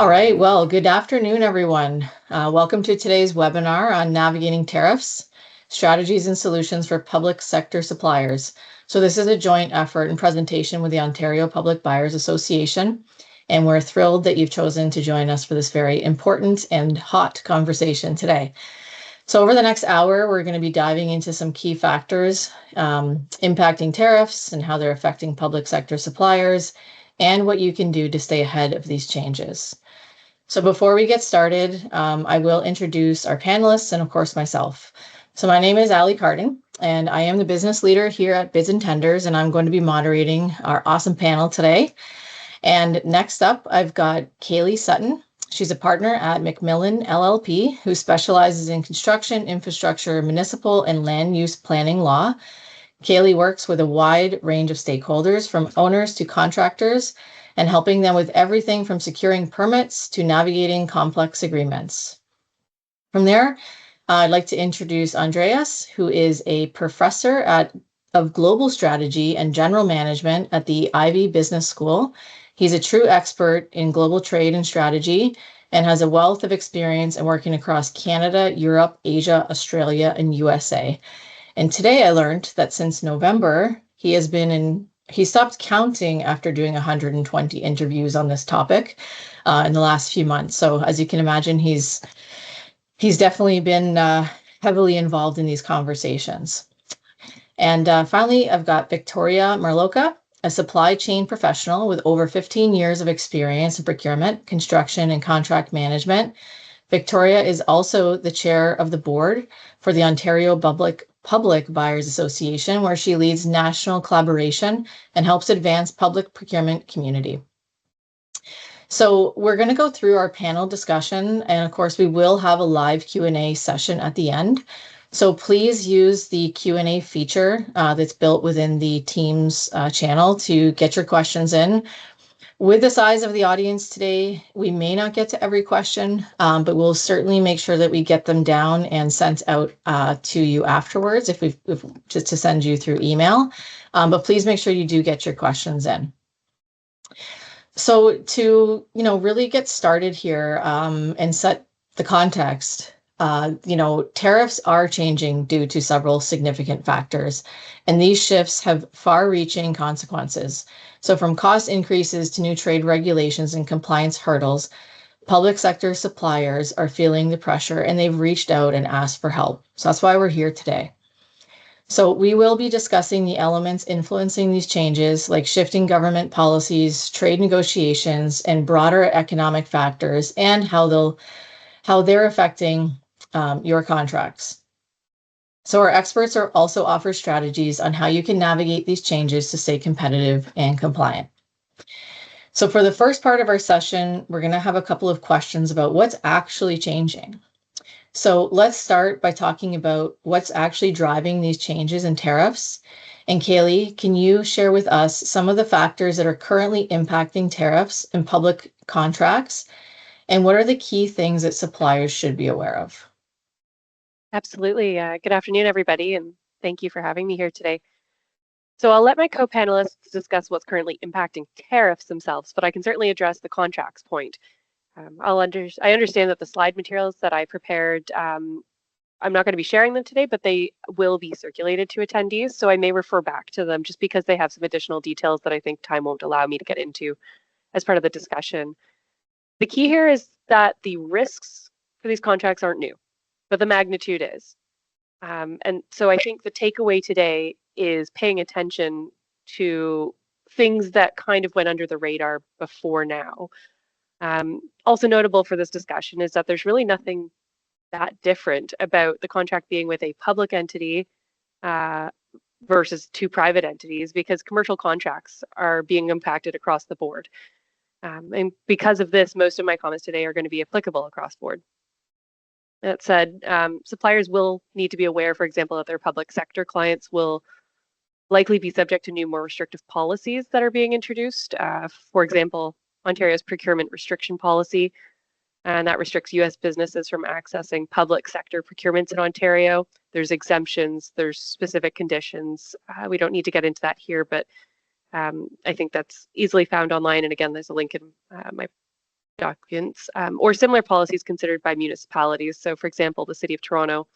All right, well, good afternoon, everyone. Welcome to today's webinar on navigating tariffs, strategies and solutions for public sector suppliers. So this is a joint effort and presentation with the Ontario Public Buyers Association, and we're thrilled that you've chosen to join us for this very important and hot conversation today. So over the next hour, we're going to be diving into some key factors impacting tariffs and how they're affecting public sector suppliers, and what you can do to stay ahead of these changes. So before we get started, I will introduce our panelists and of course myself. So my name is Ali Cardin, and I am the business leader here at bids&tenders, and I'm going to be moderating our awesome panel today. And next up, I've got Kaylee Sutton. She's a partner at McMillan LLP, who specializes in construction, infrastructure, municipal, and land use planning law. Kaylee works with a wide range of stakeholders, from owners to contractors, and helping them with everything from securing permits to navigating complex agreements. From there, I'd like to introduce Andreas, who is a professor of global strategy and general management at the Ivey Business School. He's a true expert in global trade and strategy and has a wealth of experience in working across Canada, Europe, Asia, Australia, and USA. And today I learned that since November, he stopped counting after doing 120 interviews on this topic in the last few months. So as you can imagine, he's definitely been heavily involved in these conversations. And finally, I've got Victoria Marloka, a supply chain professional with over 15 years of experience in procurement, construction, and contract management. Victoria is also the chair of the board for the Ontario Public Buyers Association, where she leads national collaboration and helps advance public procurement community. So we're going to go through our panel discussion, and of course we will have a live Q&A session at the end. So please use the Q&A feature that's built within the Teams channel to get your questions in. With the size of the audience today, we may not get to every question, but we'll certainly make sure that we get them down and sent out to you afterwards, if just to send you through email. But please make sure you do get your questions in. So to really get started here and set the context, tariffs are changing due to several significant factors, and these shifts have far-reaching consequences. So from cost increases to new trade regulations and compliance hurdles, public sector suppliers are feeling the pressure, and they've reached out and asked for help. So that's why we're here today. So we will be discussing the elements influencing these changes, like shifting government policies, trade negotiations, and broader economic factors, and how they're affecting your contracts. So our experts are also offer strategies on how you can navigate these changes to stay competitive and compliant. So for the first part of our session, we're going to have a couple of questions about what's actually changing. So let's start by talking about what's actually driving these changes in tariffs. And Kaylee, can you share with us some of the factors that are currently impacting tariffs and public contracts? And what are the key things that suppliers should be aware of? Absolutely. Good afternoon, everybody, and thank you for having me here today. So I'll let my co-panelists discuss what's currently impacting tariffs themselves, but I can certainly address the contracts point. I understand that the slide materials that I prepared, I'm not going to be sharing them today, but they will be circulated to attendees, so I may refer back to them just because they have some additional details that I think time won't allow me to get into as part of the discussion. The key here is that the risks for these contracts aren't new, but the magnitude is. And so I think the takeaway today is paying attention to things that kind of went under the radar before now. Also notable for this discussion is that there's really nothing that different about the contract being with a public entity versus two private entities, because commercial contracts are being impacted across the board. And because of this, most of my comments today are going to be applicable across board. That said, suppliers will need to be aware, for example, that their public sector clients will likely be subject to new, more restrictive policies that are being introduced. For example, Ontario's procurement restriction policy, and that restricts U.S. businesses from accessing public sector procurements in Ontario. There's exemptions, there's specific conditions. We don't need to get into that here, but I think that's easily found online. And again, there's a link in my documents, or similar policies considered by municipalities. So for example, the City of Toronto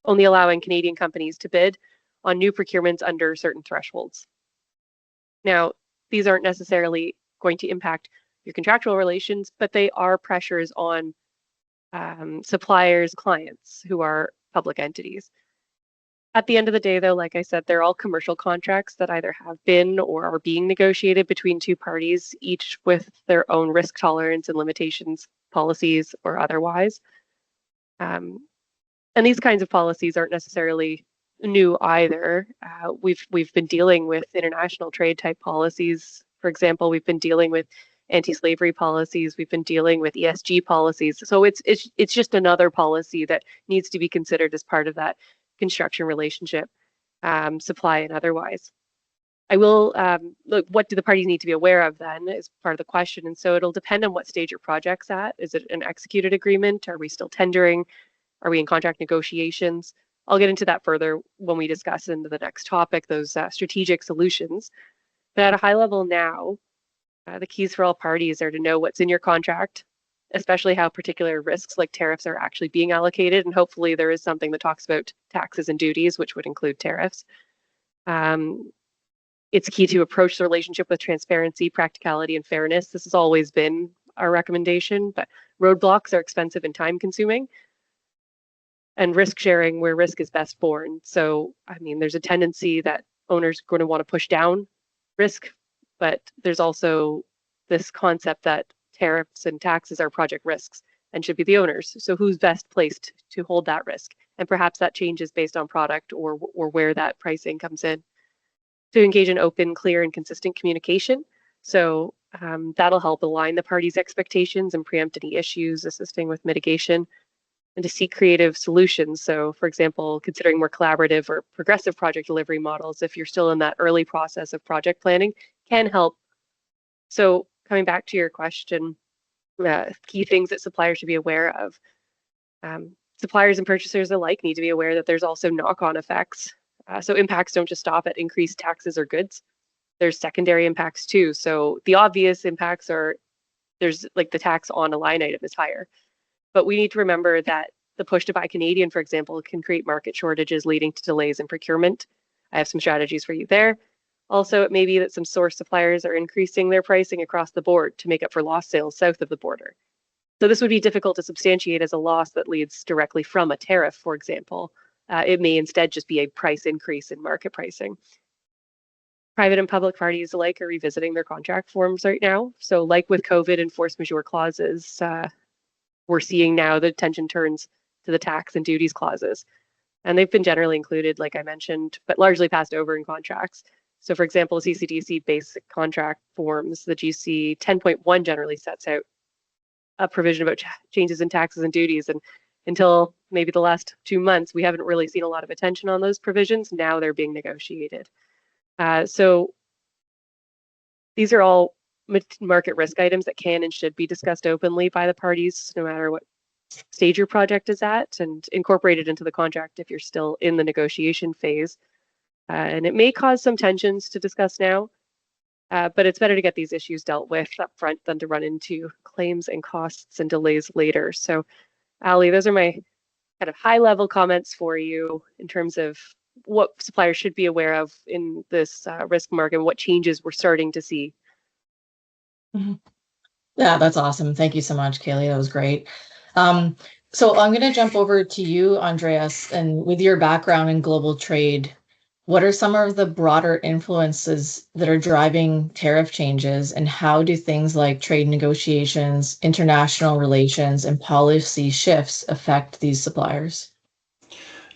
only allowing Canadian companies to bid on new procurements under certain thresholds. Now, these aren't necessarily going to impact your contractual relations, but they are pressures on suppliers, clients who are public entities. At the end of the day, though, like I said, they're all commercial contracts that either have been or are being negotiated between two parties, each with their own risk tolerance and limitations, policies or otherwise. And these kinds of policies aren't necessarily new either. We've been dealing with international trade type policies. For example, we've been dealing with anti-slavery policies. We've been dealing with ESG policies. So it's just another policy that needs to be considered as part of that construction relationship, supply and otherwise. I will look, what do the parties need to be aware of then is part of the question. And so it'll depend on what stage your project's at. Is it an executed agreement? Are we still tendering? Are we in contract negotiations? I'll get into that further when we discuss into the next topic, those strategic solutions. But at a high level now, the keys for all parties are to know what's in your contract, especially how particular risks like tariffs are actually being allocated. And hopefully there is something that talks about taxes and duties, which would include tariffs. It's key to approach the relationship with transparency, practicality, and fairness. This has always been our recommendation, but roadblocks are expensive and time consuming. And risk sharing where risk is best borne. So, I mean, there's a tendency that owners are going to want to push down risk, but there's also this concept that tariffs and taxes are project risks and should be the owners. So who's best placed to hold that risk? And perhaps that changes based on product or where that pricing comes in. To engage in open, clear, and consistent communication. So that'll help align the parties' expectations and preempt any issues, assisting with mitigation. And to seek creative solutions. So for example, considering more collaborative or progressive project delivery models, if you're still in that early process of project planning, can help. So coming back to your question, key things that suppliers should be aware of. Suppliers and purchasers alike need to be aware that there's also knock-on effects. So impacts don't just stop at increased taxes or goods. There's secondary impacts too. So the obvious impacts are, there's like the tax on a line item is higher. But we need to remember that the push to buy Canadian, for example, can create market shortages leading to delays in procurement. I have some strategies for you there. Also, it may be that some source suppliers are increasing their pricing across the board to make up for lost sales south of the border. So this would be difficult to substantiate as a loss that leads directly from a tariff, for example. It may instead just be a price increase in market pricing. Private and public parties alike are revisiting their contract forms right now. So like with COVID and force majeure clauses, we're seeing now the attention turns to the tax and duties clauses. And they've been generally included, like I mentioned, but largely passed over in contracts. So for example, CCDC basic contract forms, the GC 10.1 generally sets out a provision about changes in taxes and duties. And until maybe the last 2 months, we haven't really seen a lot of attention on those provisions. Now they're being negotiated. So these are all market risk items that can and should be discussed openly by the parties, no matter what stage your project is at, and incorporated into the contract if you're still in the negotiation phase. And it may cause some tensions to discuss now, but it's better to get these issues dealt with up front than to run into claims and costs and delays later. So, Ali, those are my kind of high-level comments for you in terms of what suppliers should be aware of in this risk market and what changes we're starting to see. Mm-hmm. Yeah, that's awesome. Thank you so much, Kaylee. That was great. So I'm going to jump over to you, Andreas, and with your background in global trade, what are some of the broader influences that are driving tariff changes, and how do things like trade negotiations, international relations, and policy shifts affect these suppliers?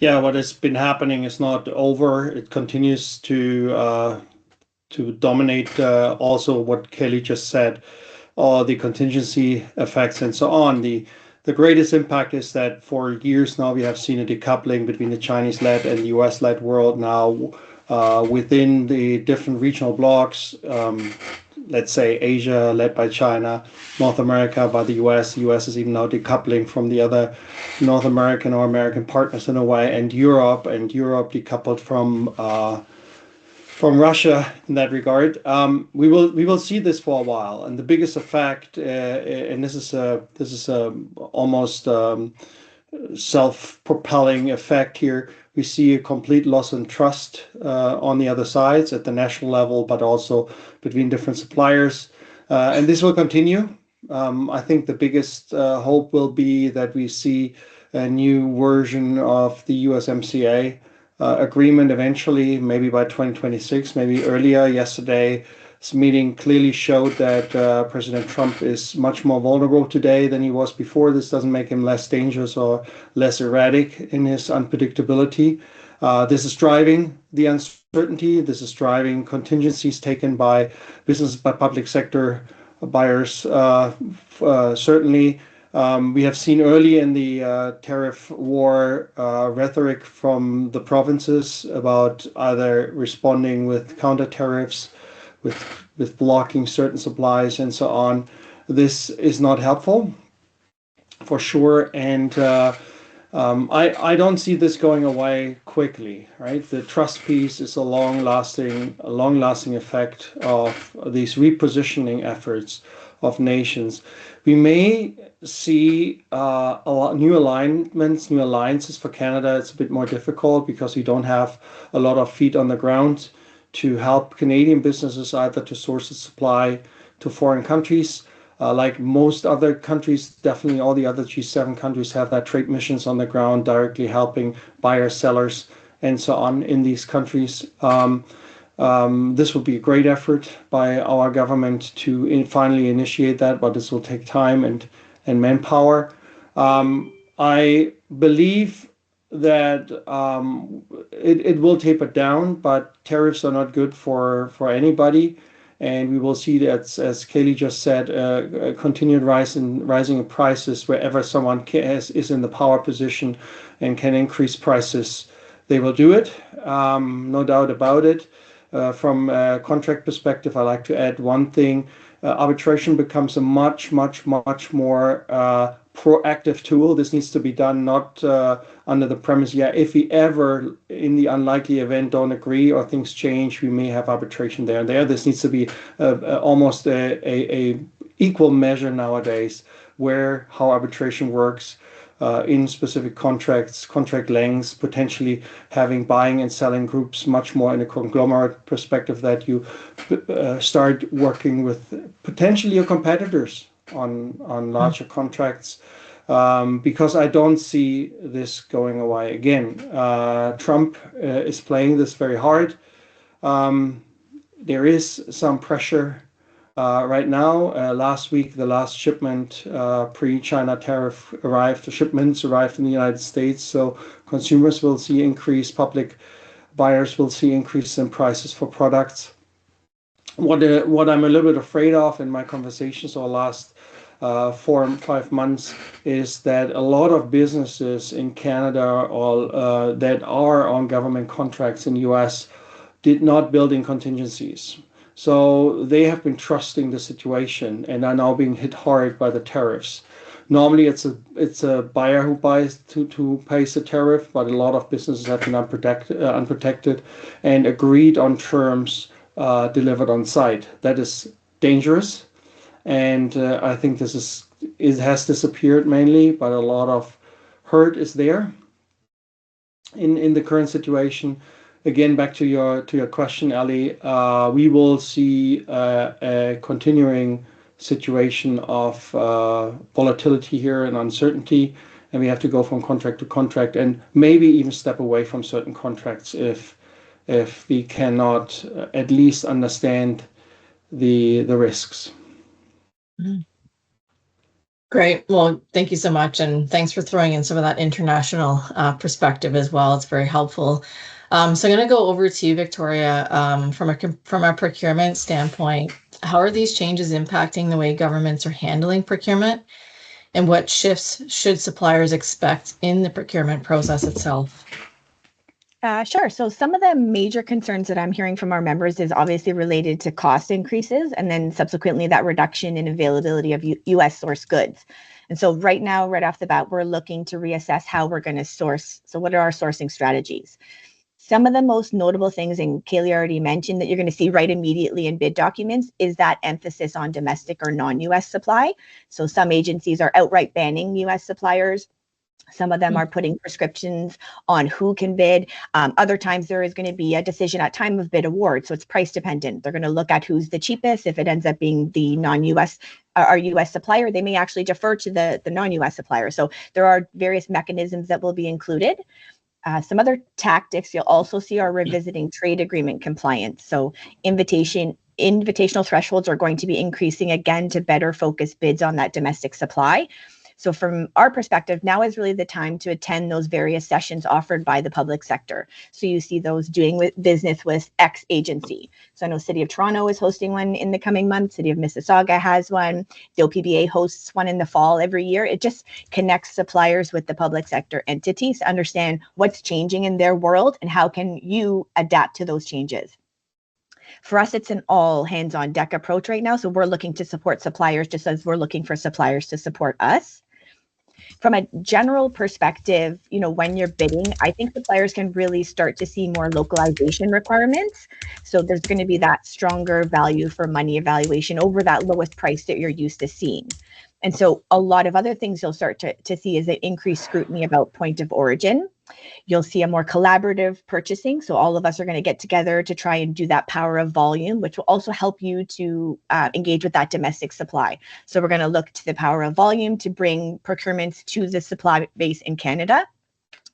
Yeah, what has been happening is not over. It continues to dominate. Also, what Kelly just said, all the contingency effects and so on. The greatest impact is that for years now we have seen a decoupling between the Chinese-led and the US-led world now within the different regional blocks. Let's say Asia led by China, North America by the US. The US is even now decoupling from the other North American or American partners in a way, and Europe decoupled from from Russia in that regard. We will see this for a while, and the biggest effect, and this is almost self-propelling effect here. We see a complete loss in trust on the other sides at the national level, but also between different suppliers, and this will continue. I think the biggest hope will be that we see a new version of the USMCA agreement eventually, maybe by 2026, maybe earlier. Yesterday's meeting clearly showed that President Trump is much more vulnerable today than he was before. This doesn't make him less dangerous or less erratic in his unpredictability. This is driving the uncertainty. This is driving contingencies taken by business, by public sector buyers. Certainly, we have seen early in the tariff war rhetoric from the provinces about either responding with counter tariffs, with blocking certain supplies and so on. This is not helpful, for sure, and I don't see this going away quickly. Right, the trust piece is a long-lasting effect of these repositioning efforts of nations. We may see a lot new alignments, new alliances for Canada. It's a bit more difficult because we don't have a lot of feet on the ground to help Canadian businesses either to source a supply to foreign countries. Like most other countries, definitely all the other G7 countries have that trade missions on the ground directly helping buyers, sellers, and so on in these countries. This will be a great effort by our government to finally initiate that, but this will take time and manpower. I believe that it will taper down, but tariffs are not good for anybody. And we will see that, as Kaylee just said, a continued rising in prices wherever someone is in the power position and can increase prices. They will do it, no doubt about it. From a contract perspective, I like to add one thing. Arbitration becomes a much more proactive tool. This needs to be done not under the premise, if we ever, in the unlikely event, don't agree or things change, we may have arbitration there and there. This needs to be almost a equal measure nowadays, how arbitration works in specific contracts, contract lengths, potentially having buying and selling groups much more in a conglomerate perspective, that you start working with potentially your competitors on larger contracts, because I don't see this going away again. Trump is playing this very hard. There is some pressure right now. Last week, the last shipment pre-China tariff arrived. The shipments arrived in the United States, so consumers will see increased, public buyers will see increase in prices for products. What I'm a little bit afraid of in my conversations over the last 4 or 5 months is that a lot of businesses in Canada or that are on government contracts in the US did not build in contingencies. So they have been trusting the situation and are now being hit hard by the tariffs. Normally, it's a buyer who pays the tariff, but a lot of businesses have been unprotected and agreed on terms delivered on site. That is dangerous, and I think it has disappeared mainly, but a lot of hurt is there in the current situation. Again, back to your question, Ali, we will see a continuing situation of volatility here and uncertainty, and we have to go from contract to contract and maybe even step away from certain contracts if we cannot at least understand the risks. Great. Well, thank you so much. And thanks for throwing in some of that international perspective as well. It's very helpful. So I'm going to go over to you, Victoria, from a procurement standpoint. How are these changes impacting the way governments are handling procurement? And what shifts should suppliers expect in the procurement process itself? Sure. So some of the major concerns that I'm hearing from our members is obviously related to cost increases and then subsequently that reduction in availability of U.S. source goods. And so right now, right off the bat, we're looking to reassess how we're going to source. So what are our sourcing strategies? Some of the most notable things, and Kaylee already mentioned, that you're going to see right immediately in bid documents is that emphasis on domestic or non-US supply. So some agencies are outright banning US suppliers. Some of them are putting prescriptions on who can bid. Other times there is going to be a decision at time of bid award. So it's price dependent. They're going to look at who's the cheapest. If it ends up being the non-US or US supplier, they may actually defer to the non-US supplier. So there are various mechanisms that will be included. Some other tactics you'll also see are revisiting trade agreement compliance. So invitational thresholds are going to be increasing again to better focus bids on that domestic supply. So from our perspective, now is really the time to attend those various sessions offered by the public sector. So you see those doing business with X agency. So I know City of Toronto is hosting one in the coming months. City of Mississauga has one. The OPBA hosts one in the fall every year. It just connects suppliers with the public sector entities to understand what's changing in their world and how can you adapt to those changes. For us, it's an all hands on deck approach right now. So we're looking to support suppliers just as we're looking for suppliers to support us. From a general perspective, when you're bidding, I think suppliers can really start to see more localization requirements. So there's going to be that stronger value for money evaluation over that lowest price that you're used to seeing. And so a lot of other things you'll start to see is an increased scrutiny about point of origin. You'll see a more collaborative purchasing. So all of us are going to get together to try and do that power of volume, which will also help you to engage with that domestic supply. So we're going to look to the power of volume to bring procurements to the supply base in Canada.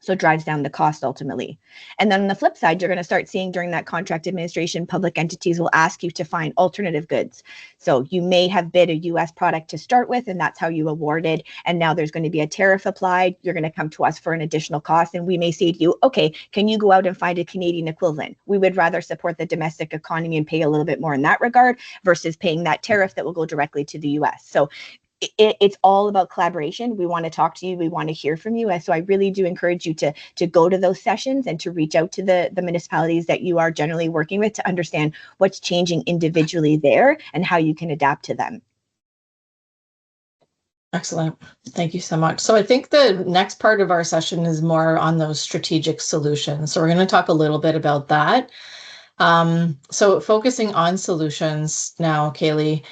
So it drives down the cost ultimately. And then on the flip side, you're going to start seeing during that contract administration, public entities will ask you to find alternative goods. So you may have bid a US product to start with, and that's how you awarded. And now there's going to be a tariff applied. You're going to come to us for an additional cost. And we may say to you, okay, can you go out and find a Canadian equivalent? We would rather support the domestic economy and pay a little bit more in that regard versus paying that tariff that will go directly to the US. So it's all about collaboration. We want to talk to you. We want to hear from you. And so I really do encourage you to go to those sessions and to reach out to the municipalities that you are generally working with to understand what's changing individually there and how you can adapt to them. Excellent. Thank you so much. So I think the next part of our session is more on those strategic solutions. So we're going to talk a little bit about that. So focusing on solutions now, Kaylee,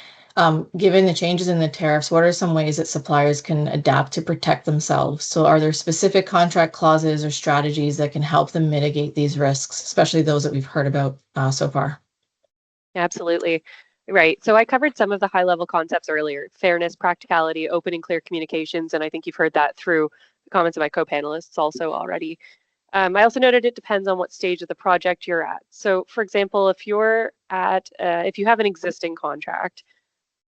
given the changes in the tariffs, what are some ways that suppliers can adapt to protect themselves? So are there specific contract clauses or strategies that can help them mitigate these risks, especially those that we've heard about so far? Absolutely. Right. So I covered some of the high-level concepts earlier: fairness, practicality, open and clear communications, and I think you've heard that through the comments of my co-panelists also already. I also noted it depends on what stage of the project you're at. So for example, if you have an existing contract,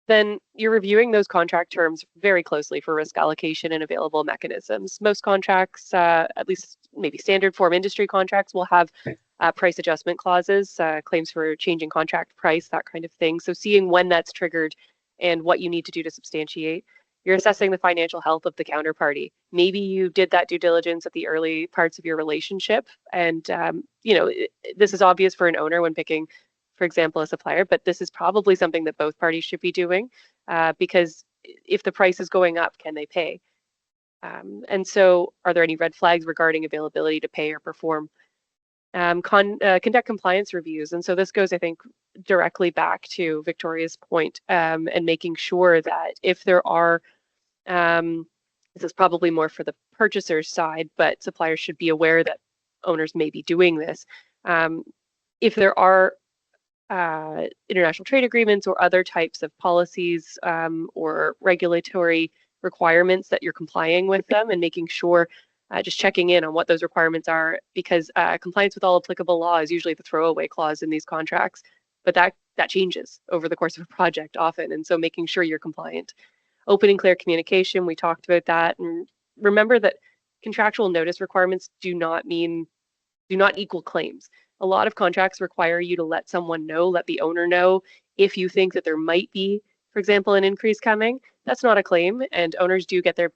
then you're reviewing those contract terms very closely for risk allocation and available mechanisms. Most contracts, at least maybe standard form industry contracts, will have price adjustment clauses, claims for changing contract price, that kind of thing. So seeing when that's triggered and what you need to do to substantiate. You're assessing the financial health of the counterparty. Maybe you did that due diligence at the early parts of your relationship. And, this is obvious for an owner when picking, for example, a supplier, but this is probably something that both parties should be doing because if the price is going up, can they pay? And so are there any red flags regarding availability to pay or perform? Conduct compliance reviews. And so this goes, I think, directly back to Victoria's point and making sure that if there are, this is probably more for the purchaser's side, but suppliers should be aware that owners may be doing this. If there are international trade agreements or other types of policies or regulatory requirements that you're complying with them and making sure, just checking in on what those requirements are, because compliance with all applicable law is usually the throwaway clause in these contracts, but that changes over the course of a project often. And so making sure you're compliant. Open and clear communication, we talked about that. And remember that contractual notice requirements do not equal claims. A lot of contracts require you to let the owner know if you think that there might be, for example, an increase coming. That's not a claim, and owners do get their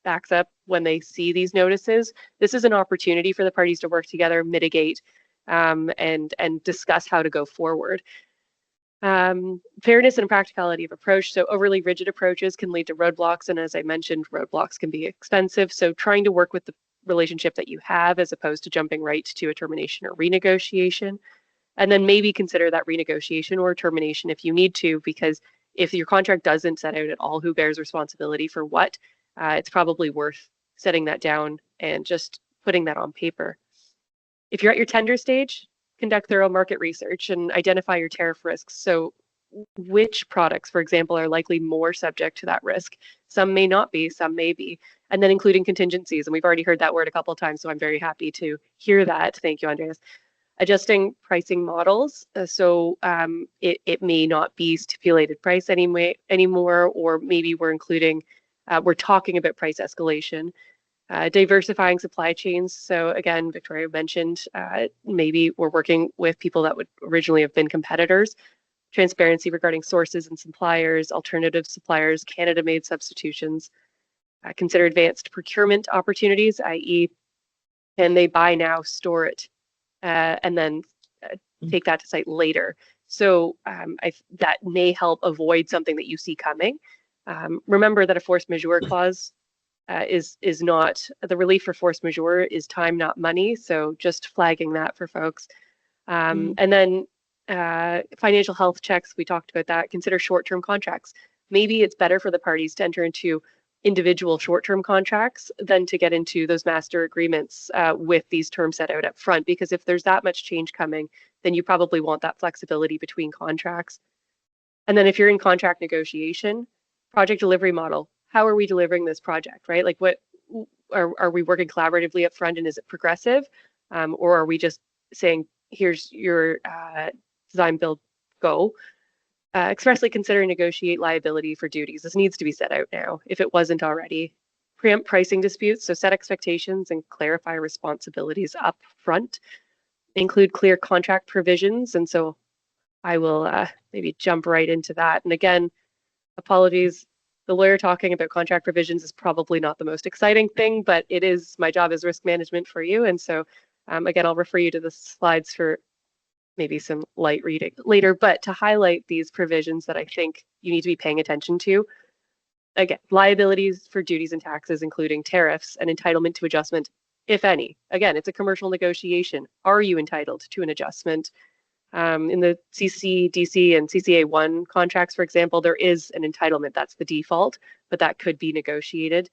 backs up when they see these notices. This is an opportunity for the parties to work together, mitigate, and discuss how to go forward. Fairness and practicality of approach. So overly rigid approaches can lead to roadblocks, and as I mentioned, roadblocks can be expensive. So trying to work with the relationship that you have, as opposed to jumping right to a termination or renegotiation. And then maybe consider that renegotiation or termination if you need to, because if your contract doesn't set out at all who bears responsibility for what, it's probably worth setting that down and just putting that on paper. If you're at your tender stage, conduct thorough market research and identify your tariff risks. So which products, for example, are likely more subject to that risk? Some may not be, some may be. And then including contingencies. And we've already heard that word a couple of times, so I'm very happy to hear that. Thank you, Andreas. Adjusting pricing models. It may not be stipulated price anymore, or maybe we're talking about price escalation. Diversifying supply chains. So again, Victoria mentioned maybe we're working with people that would originally have been competitors. Transparency regarding sources and suppliers, alternative suppliers, Canada-made substitutions. Consider advanced procurement opportunities, i.e., can they buy now, store it, and then take that to site later. So that may help avoid something that you see coming. Remember that a force majeure clause is not, the relief for force majeure is time, not money. So just flagging that for folks. And then financial health checks, we talked about that. Consider short-term contracts. Maybe it's better for the parties to enter into individual short-term contracts than to get into those master agreements with these terms set out up front, because if there's that much change coming, then you probably want that flexibility between contracts. And then if you're in contract negotiation, project delivery model, how are we delivering this project, right? Like what are we working collaboratively up front, and is it progressive? Or are we just saying, here's your design, build, go? Expressly consider and negotiate liability for duties. This needs to be set out now if it wasn't already. Preempt pricing disputes, so set expectations and clarify responsibilities up front. Include clear contract provisions, and so I will maybe jump right into that. And again, apologies, the lawyer talking about contract provisions is probably not the most exciting thing, but it is my job as risk management for you. And so again, I'll refer you to the slides for maybe some light reading later, but to highlight these provisions that I think you need to be paying attention to. Again, liabilities for duties and taxes, including tariffs, and entitlement to adjustment, if any. Again, it's a commercial negotiation. Are you entitled to an adjustment? In the CCDC and CCA1 contracts, for example, there is an entitlement. That's the default, but that could be negotiated.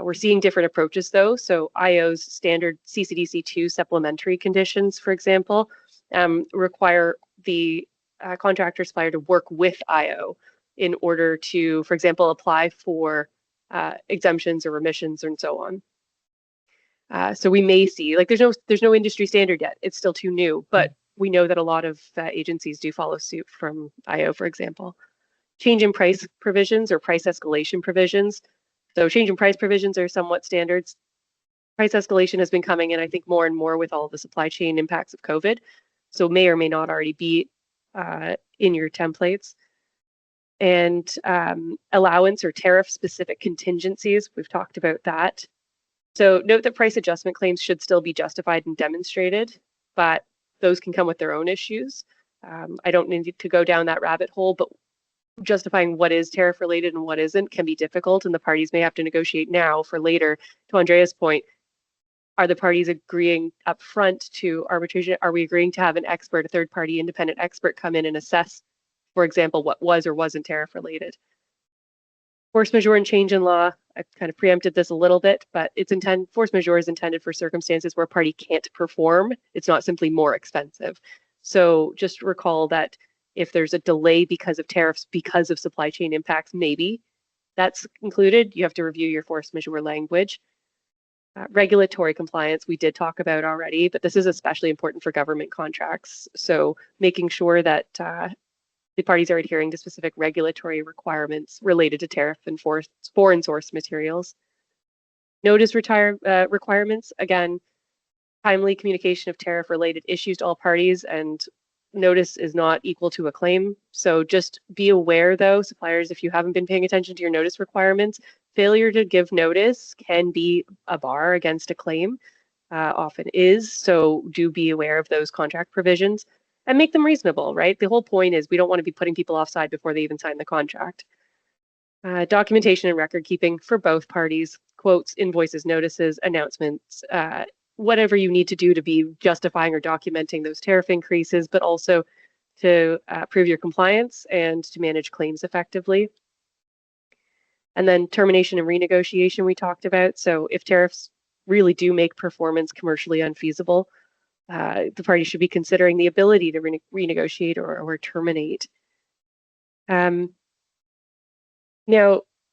We're seeing different approaches, though. So IO's standard CCDC2 supplementary conditions, for example, require the contractor supplier to work with IO in order to, for example, apply for exemptions or remissions and so on. So we may see, like, there's no industry standard yet. It's still too new, but we know that a lot of agencies do follow suit from IO, for example. Change in price provisions or price escalation provisions. So change in price provisions are somewhat standards. Price escalation has been coming in, I think, more and more with all the supply chain impacts of COVID. So may or may not already be in your templates. And allowance or tariff specific contingencies, we've talked about that. So note that price adjustment claims should still be justified and demonstrated, but those can come with their own issues. I don't need to go down that rabbit hole, but justifying what is tariff related and what isn't can be difficult, and the parties may have to negotiate now for later. To Andrea's point, are the parties agreeing up front to arbitration? Are we agreeing to have an expert, a third party independent expert, come in and assess, for example, what was or wasn't tariff related? Force majeure and change in law, I've kind of preempted this a little bit, but force majeure is intended for circumstances where a party can't perform. It's not simply more expensive. So just recall that if there's a delay because of tariffs, because of supply chain impacts, maybe that's included. You have to review your force majeure language. Regulatory compliance, we did talk about already, but this is especially important for government contracts. So making sure that the parties are adhering to specific regulatory requirements related to tariff and foreign source materials. Notice requirements, again, timely communication of tariff related issues to all parties, and notice is not equal to a claim. So just be aware, though, suppliers, if you haven't been paying attention to your notice requirements, failure to give notice can be a bar against a claim, often is. So do be aware of those contract provisions and make them reasonable, right? The whole point is we don't want to be putting people offside before they even sign the contract. Documentation and record keeping for both parties, quotes, invoices, notices, announcements, whatever you need to do to be justifying or documenting those tariff increases, but also to prove your compliance and to manage claims effectively. And then termination and renegotiation we talked about. So if tariffs really do make performance commercially unfeasible, the party should be considering the ability to renegotiate or terminate. Now,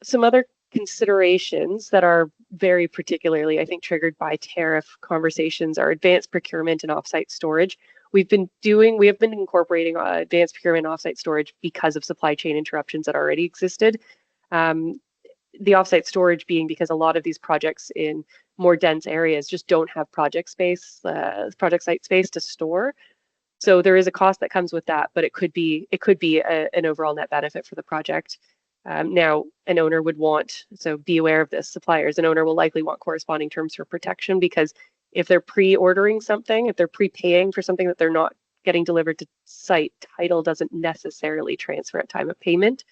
some other considerations that are very particularly, I think, triggered by tariff conversations are advanced procurement and offsite storage. We have been incorporating advanced procurement and offsite storage because of supply chain interruptions that already existed. The offsite storage being because a lot of these projects in more dense areas just don't have project site space to store. So there is a cost that comes with that, but it could be an overall net benefit for the project. Now, an owner would want, so be aware of this, suppliers, an owner will likely want corresponding terms for protection, because if they're pre-ordering something, if they're prepaying for something that they're not getting delivered to site, title doesn't necessarily transfer at time of payment.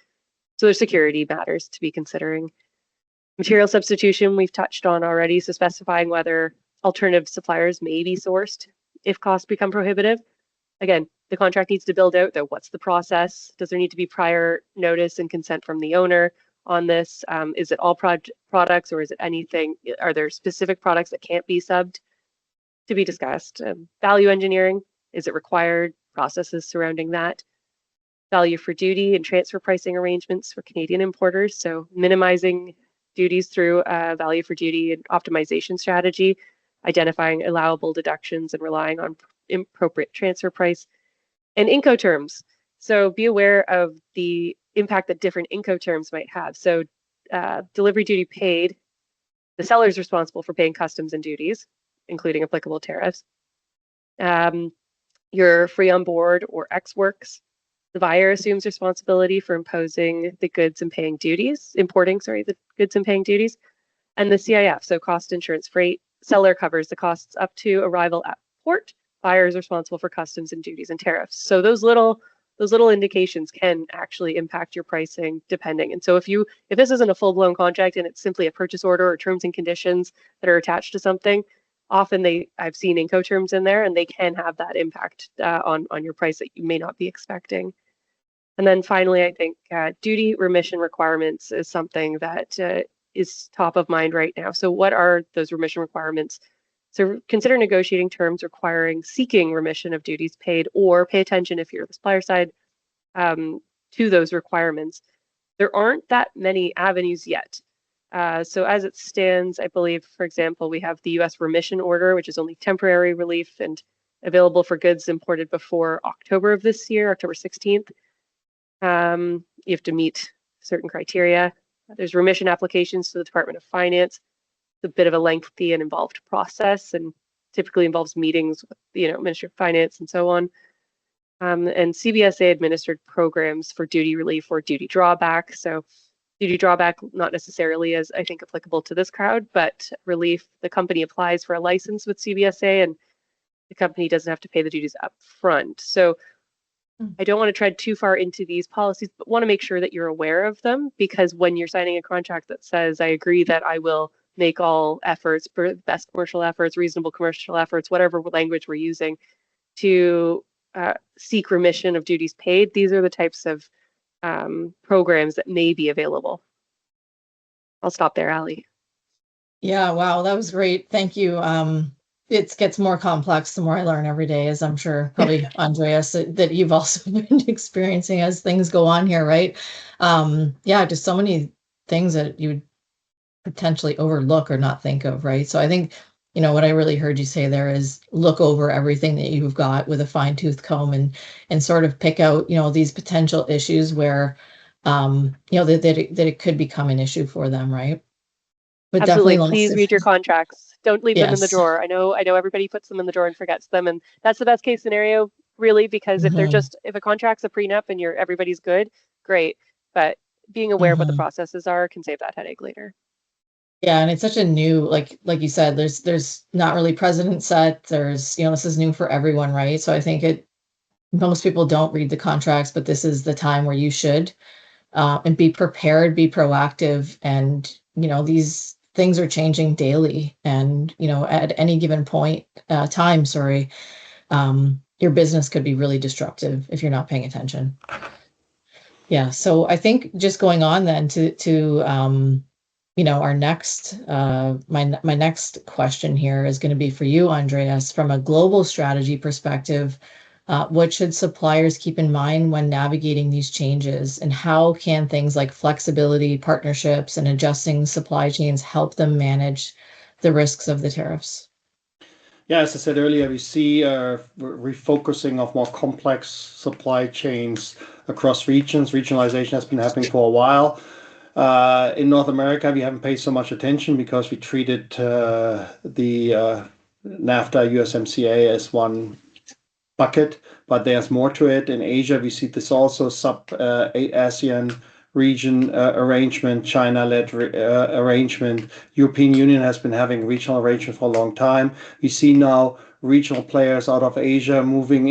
So there's security matters to be considering. Material substitution we've touched on already, so specifying whether alternative suppliers may be sourced if costs become prohibitive. Again, the contract needs to build out, though, what's the process? Does there need to be prior notice and consent from the owner on this? Is it all products, or is it anything? Are there specific products that can't be subbed? To be discussed. Value engineering, is it required? Processes surrounding that. Value for duty and transfer pricing arrangements for Canadian importers, so minimizing duties through value for duty and optimization strategy, identifying allowable deductions and relying on appropriate transfer price. And Incoterms, so be aware of the impact that different Incoterms might have. So delivery duty paid, the seller is responsible for paying customs and duties, including applicable tariffs. You're free on board or X works. The buyer assumes responsibility for importing the goods and paying duties. And the CIF, so cost, insurance, freight, seller covers the costs up to arrival at port. Buyer is responsible for customs and duties and tariffs. So those little indications can actually impact your pricing depending. And so if this isn't a full-blown contract and it's simply a purchase order or terms and conditions that are attached to something, often I've seen Incoterms in there, and they can have that impact on your price that you may not be expecting. And then finally, I think duty remission requirements is something that is top of mind right now. So what are those remission requirements? So consider negotiating terms seeking remission of duties paid, or pay attention if you're the supplier side to those requirements. There aren't that many avenues yet. So as it stands, I believe, for example, we have the U.S. remission order, which is only temporary relief and available for goods imported before October of this year, October 16th. You have to meet certain criteria. There's remission applications to the Department of Finance. It's a bit of a lengthy and involved process, and typically involves meetings with Ministry of Finance and so on. And CBSA administered programs for duty relief or duty drawback. So duty drawback, not necessarily as I think applicable to this crowd, but relief, the company applies for a license with CBSA and the company doesn't have to pay the duties up front. So I don't want to tread too far into these policies, but want to make sure that you're aware of them, because when you're signing a contract that says, I agree that I will make all efforts, best commercial efforts, reasonable commercial efforts, whatever language we're using, to seek remission of duties paid, these are the types of programs that may be available. I'll stop there, Ali. Yeah, wow, that was great. Thank you. It gets more complex the more I learn every day, as I'm sure probably Andreas that you've also been experiencing as things go on here, right? Yeah, just so many things that you would potentially overlook or not think of, right? So I think, what I really heard you say there is look over everything that you've got with a fine-tooth comb and sort of pick out, these potential issues where, that it could become an issue for them, right? But absolutely, definitely please read your contracts. Don't leave them in the Yes. drawer. I know everybody puts them in the drawer and forgets them, and that's the best case scenario, really, because if a contract's a prenup and everybody's good, great. But being aware of what the processes are can save that headache later. Yeah, and it's such a new, like you said, there's not really precedent set. There's, this is new for everyone, right? So I think most people don't read the contracts, but this is the time where you should, and be prepared, be proactive, and these things are changing daily, and at any given time, your business could be really disruptive if you're not paying attention. Yeah, so I think just going on then to our next my next question here is going to be for you, Andreas, from a global strategy perspective. What should suppliers keep in mind when navigating these changes, and how can things like flexibility, partnerships, and adjusting supply chains help them manage the risks of the tariffs? Yeah, as I said earlier, we see refocusing of more complex supply chains across regions. Regionalization has been happening for a while. In North America, we haven't paid so much attention because we treated the NAFTA USMCA as one bucket, but there's more to it. In Asia, we see this also ASEAN region arrangement, China-led arrangement. European Union has been having regional arrangement for a long time. We see now regional players out of Asia moving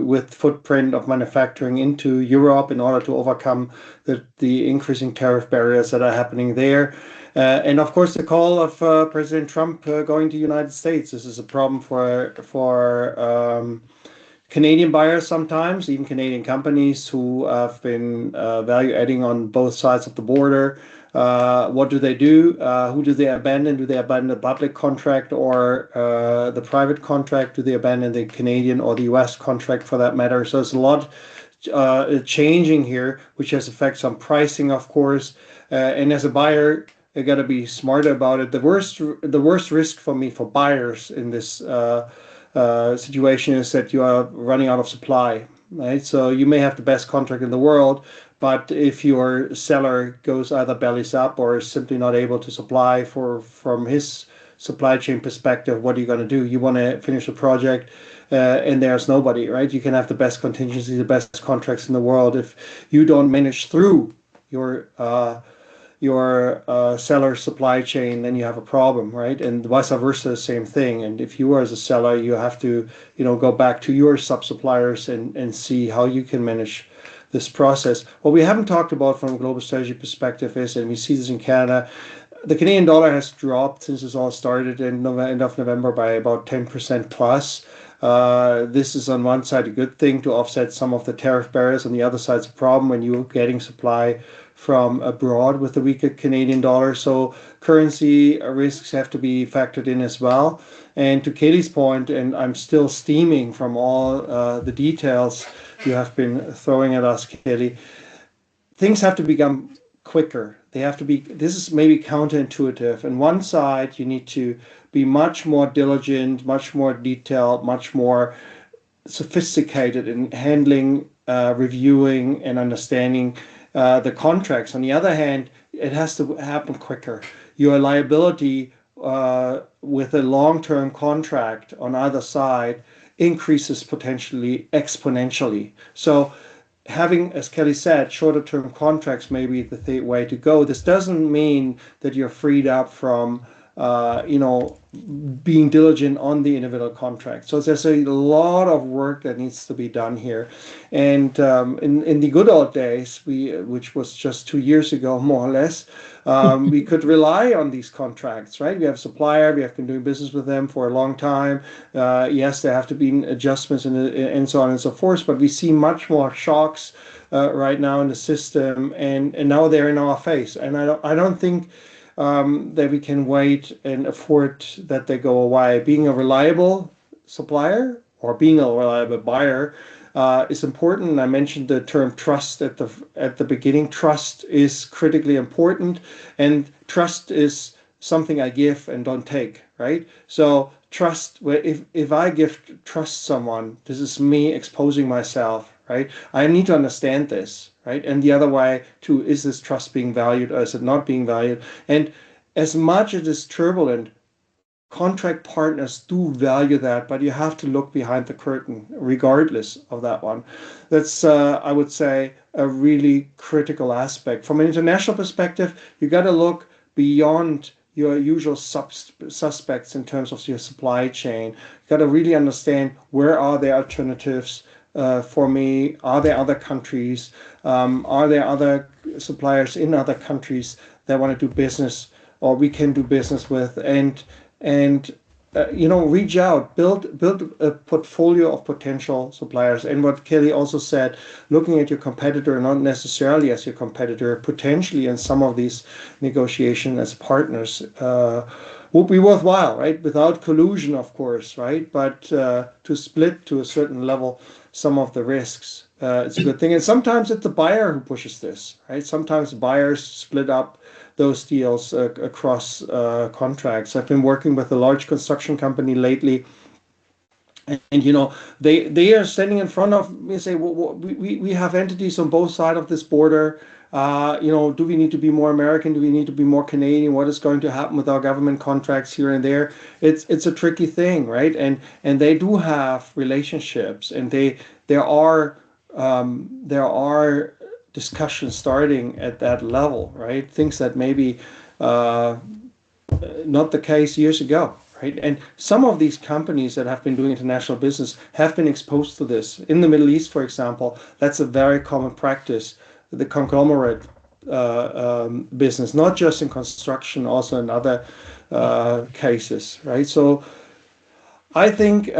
with footprint of manufacturing into Europe in order to overcome the increasing tariff barriers that are happening there. And of course, the call of President Trump going to the United States. This is a problem for Canadian buyers sometimes, even Canadian companies who have been value adding on both sides of the border. What do they do? Who do they abandon? Do they abandon the public contract or the private contract? Do they abandon the Canadian or the US contract for that matter? So it's a lot changing here, which has effects on pricing, of course. And as a buyer, you got to be smarter about it. The worst risk for me for buyers in this situation is that you are running out of supply, right? So you may have the best contract in the world, but if your seller goes either bellies up or is simply not able to supply from his supply chain perspective, what are you going to do? You want to finish the project and there's nobody, right? You can have the best contingency, the best contracts in the world. If you don't manage through your seller supply chain, then you have a problem, right? And vice versa, same thing. And if you are as a seller, you have to, go back to your sub-suppliers and see how you can manage this process. What we haven't talked about from a global strategy perspective is, and we see this in Canada, the Canadian dollar has dropped since this all started in end of November by about 10% plus. This is on one side a good thing to offset some of the tariff barriers. On the other side, it's a problem when you're getting supply from abroad with the weaker Canadian dollar. So currency risks have to be factored in as well. And to Katie's point, and I'm still steaming from all the details you have been throwing at us, Katie, things have to become quicker. They have to be, this is maybe counterintuitive. On one side, you need to be much more diligent, much more detailed, much more sophisticated in handling, reviewing, and understanding the contracts. On the other hand, it has to happen quicker. Your liability with a long-term contract on either side increases potentially exponentially. So having, as Kelly said, shorter term contracts may be the way to go. This doesn't mean that you're freed up from being diligent on the individual contract. So there's a lot of work that needs to be done here. And in the good old days, which was just 2 years ago, more or less, we could rely on these contracts, right? We have a supplier, we have been doing business with them for a long time. Yes, there have to be adjustments and so on and so forth, but we see much more shocks right now in the system, and now they're in our face. And I don't think that we can wait and afford that they go away. Being a reliable supplier or being a reliable buyer is important. I mentioned the term trust at the beginning. Trust is critically important, and trust is something I give and don't take, right? So trust, if I trust someone, this is me exposing myself, right? I need to understand this, right? And the other way too, is this trust being valued or is it not being valued? And as much as it is turbulent, contract partners do value that, but you have to look behind the curtain regardless of that one. That's, I would say, a really critical aspect. From an international perspective, you got to look beyond your usual suspects in terms of your supply chain. You got to really understand, where are there alternatives for me? Are there other countries? Are there other suppliers in other countries that want to do business or we can do business with, and reach out, build a portfolio of potential suppliers. And what Kelly also said, looking at your competitor, not necessarily as your competitor, potentially in some of these negotiations as partners, would be worthwhile, right? Without collusion, of course, right? But to split to a certain level some of the risks, it's a good thing. And sometimes it's the buyer who pushes this, right? Sometimes buyers split up those deals across contracts. I've been working with a large construction company lately, and they are standing in front of me and say, well, we have entities on both sides of this border. Do we need to be more American? Do we need to be more Canadian? What is going to happen with our government contracts here and there? It's a tricky thing, right? And they do have relationships, and there are discussions starting at that level, right? Things that maybe not the case years ago, right? And some of these companies that have been doing international business have been exposed to this. In the Middle East, for example, that's a very common practice. The conglomerate business, not just in construction, also in other cases, right? So I think